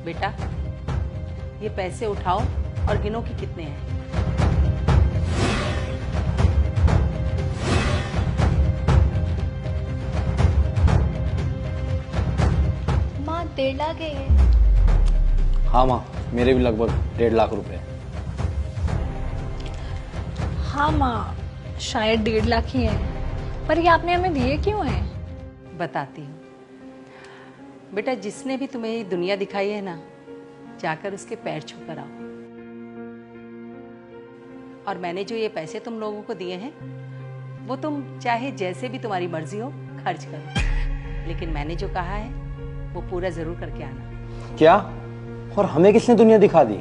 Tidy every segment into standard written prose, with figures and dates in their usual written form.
बेटा, ये पैसे उठाओ और गिनो कि कितने हैं। माँ 1.5 लाख है। हाँ माँ, मेरे भी लगभग 1.5 लाख रुपए हैं। हाँ माँ, शायद 1.5 लाख ही है, पर ये आपने हमें दिए क्यों हैं? बताती हूँ बेटा, जिसने भी तुम्हें ये दुनिया दिखाई है ना, जाकर उसके पैर छू कर आओ। और मैंने जो ये पैसे तुम लोगों को दिए हैं, वो तुम चाहे जैसे भी तुम्हारी मर्जी हो खर्च करो, लेकिन मैंने जो कहा है वो पूरा जरूर करके आना। क्या? और हमें किसने दुनिया दिखा दी?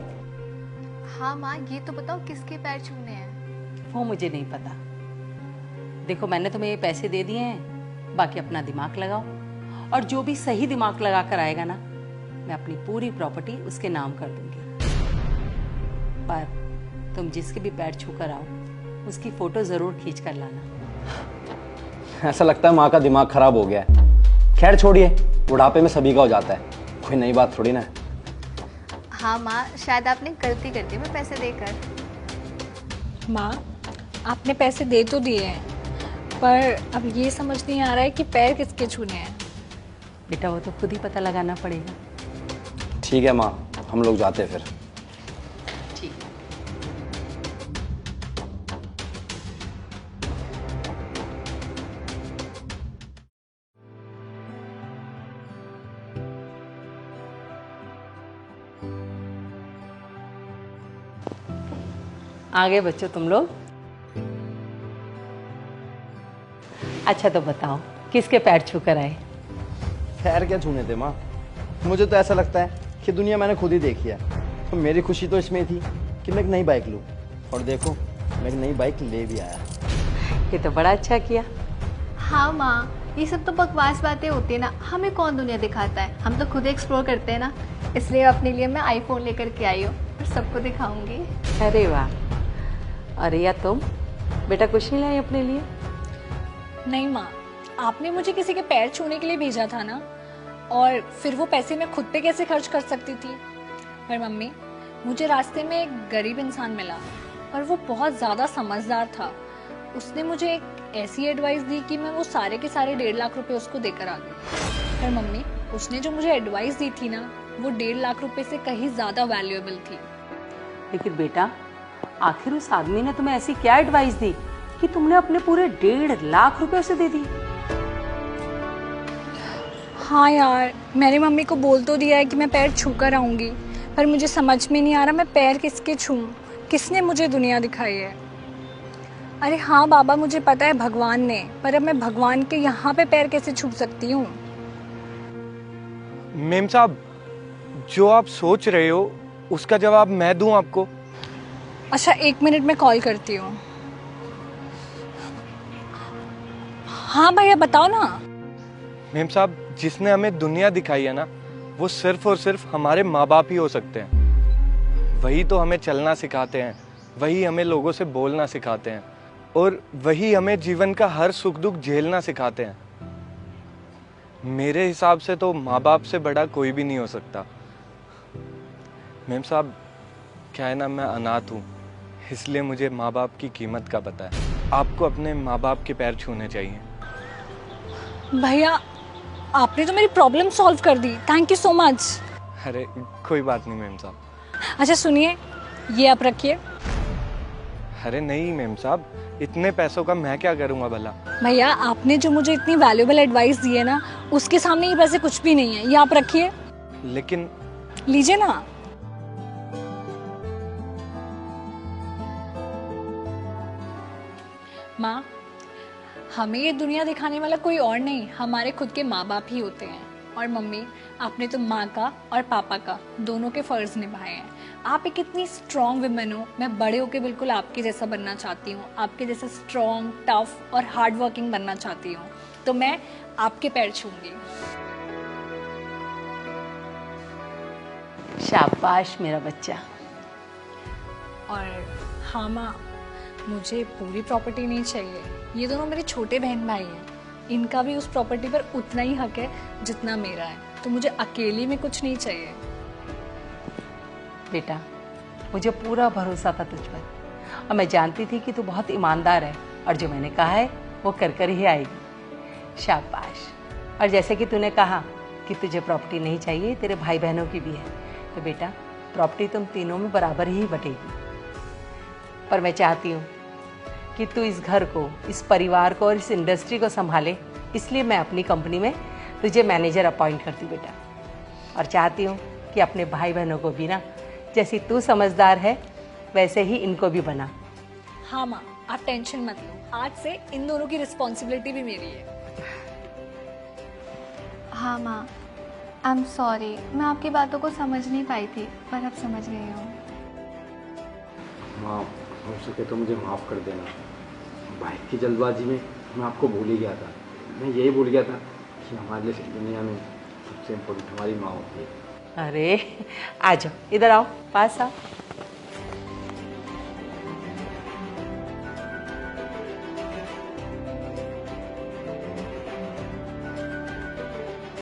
हाँ माँ, ये तो बताओ किसके पैर छूने हैं? वो मुझे नहीं पता। देखो, मैंने तुम्हें ये पैसे दे दिए हैं, बाकी अपना दिमाग लगाओ, और जो भी सही दिमाग लगा कर आएगा ना, मैं अपनी पूरी प्रॉपर्टी उसके नाम कर दूंगी। पर तुम जिसके भी पैर छू कर आओ, उसकी फोटो जरूर खींच कर लाना। ऐसा लगता है माँ का दिमाग खराब हो गया है। खैर छोड़िए, बुढ़ापे में सभी का हो जाता है, कोई नई बात थोड़ी ना है। हाँ माँ, शायद आपने गलती कर दी मैं पैसे देकर। माँ, आपने पैसे दे तो दिए हैं, पर अब ये समझ नहीं आ रहा है कि पैर किसके छूने हैं। बेटा, वो तो खुद ही पता लगाना पड़ेगा। ठीक है माँ, हम लोग जाते हैं फिर। ठीक है। आगे बच्चों तुम लोग। अच्छा तो बताओ, किसके पैर छू कर आए? खैर क्या छूने थे माँ, मुझे तो ऐसा लगता है कि दुनिया मैंने खुद ही देखी है। तो मेरी खुशी तो इसमें थी कि मैं एक नई बाइक लूँ, और देखो मैं एक नई बाइक ले भी आया। ये तो बड़ा अच्छा किया। हाँ माँ, ये सब तो बकवास बातें होती है ना, हमें कौन दुनिया दिखाता है, हम तो खुद एक्सप्लोर करते हैं ना। इसलिए अपने लिए मैं आईफोन लेकर के आई हूँ और सबको दिखाऊंगी। अरे वाह। अरे या तुम बेटा कुछ नहीं लाई अपने लिए? नहीं माँ, आपने मुझे किसी के पैर छूने के लिए भेजा था ना, और फिर वो पैसे मैं खुद पे कैसे खर्च कर सकती थी। पर मम्मी, मुझे रास्ते में एक गरीब इंसान मिला, और वो बहुत ज़्यादा समझदार था। उसने मुझे एक ऐसी एडवाइस दी कि मैं वो सारे के सारे 1.5 लाख रुपए उसको देकर आ गई। पर मम्मी, उसने जो मुझे एडवाइस दी थी ना, वो 1.5 लाख रुपए से कहीं ज़्यादा वैल्यूएबल थी। लेकिन बेटा, आखिर उस आदमी ने तुम्हें ऐसी क्या एडवाइस दी कि तुमने अपने पूरे 1.5 लाख रुपए उसे दे दी? हाँ यार, मैंने मम्मी को बोल तो दिया है कि मैं पैर छू कर आऊँगी, पर मुझे समझ में नहीं आ रहा मैं पैर किसके छूऊं, किसने मुझे दुनिया दिखाई है। अरे हाँ बाबा, मुझे पता है भगवान ने, पर अब मैं भगवान के यहाँ पे पैर कैसे छू सकती हूँ? मेम साहब, जो आप सोच रहे हो उसका जवाब मैं दूं आपको? अच्छा 1 मिनट में कॉल करती हूँ। हाँ भैया बताओ ना। मेम साहब, जिसने हमें दुनिया दिखाई है ना, वो सिर्फ और सिर्फ हमारे माँ बाप ही हो सकते हैं। वही तो हमें चलना सिखाते हैं, वही हमें लोगों से बोलना सिखाते हैं, और वही हमें जीवन का हर सुख दुख झेलना सिखाते हैं। मेरे हिसाब से तो माँ बाप से बड़ा कोई भी नहीं हो सकता। मेम साहब, क्या है ना, मैं अनाथ हूँ, इसलिए मुझे माँ बाप की कीमत का पता है। आपको अपने माँ बाप के पैर छूने चाहिए। भैया, आपने तो मेरी प्रॉब्लम सॉल्व कर दी, थैंक यू सो मच। अरे कोई बात नहीं मेम साहब। अच्छा सुनिए, ये आप रखिए। अरे नहीं मेम साहब, इतने पैसों का मैं क्या करूँगा भला? भैया, आपने जो मुझे इतनी वैल्यूएबल एडवाइस दी है ना, उसके सामने ये पैसे कुछ भी नहीं है, ये आप रखिए। लेकिन लीजिए ना। माँ, हमें ये दुनिया दिखाने वाला कोई और नहीं, हमारे खुद के माँ बाप ही होते हैं। और मम्मी, आपने तो माँ का और पापा का दोनों के फर्ज निभाए हैं। आप एक इतनी स्ट्रॉन्ग वुमेन हो, मैं बड़े होकर बिल्कुल आपके जैसा बनना चाहती हूँ, आपके जैसा स्ट्रॉन्ग, टफ और हार्ड वर्किंग बनना चाहती हूँ। तो मैं आपके पैर छूंगी। शाबाश मेरा बच्चा। और हाँ माँ, मुझे पूरी प्रॉपर्टी नहीं चाहिए, ये दोनों मेरे छोटे बहन भाई हैं, इनका भी उस प्रॉपर्टी पर उतना ही हक है जितना मेरा है, तो मुझे अकेली में कुछ नहीं चाहिए। बेटा, मुझे पूरा भरोसा था तुझ पर और मैं जानती थी कि तू बहुत ईमानदार है और जो मैंने कहा है वो कर ही आएगी। शाबाश। और जैसे कि तूने कहा कि तुझे प्रॉपर्टी नहीं चाहिए, तेरे भाई बहनों की भी है, तो बेटा प्रॉपर्टी तुम तीनों में बराबर ही बटेगी। पर मैं चाहती हूँ कि तू इस घर को, इस परिवार को और इस इंडस्ट्री को संभाले, इसलिए मैं अपनी कंपनी में तुझे मैनेजर अपॉइंट करती हूँ बेटा। और चाहती हूँ कि अपने भाई बहनों को भी ना, जैसी तू समझदार है वैसे ही इनको भी बना। हाँ माँ, आप टेंशन मत लो, आज से इन दोनों की रिस्पॉन्सिबिलिटी भी मेरी है। हाँ माँ, आई एम सॉरी, मैं आपकी बातों को समझ नहीं पाई थी, पर अब समझ गई हूँ। माँ, हो सके तो मुझे माफ़ कर देना। बाइक की जल्दबाजी में मैं आपको भूल ही गया था। मैं यही भूल गया था कि हमारे लिए दुनिया में सबसे इम्पोर्टेंट हमारी माँ होती है। अरे आ जाओ, इधर आओ, पास आओ।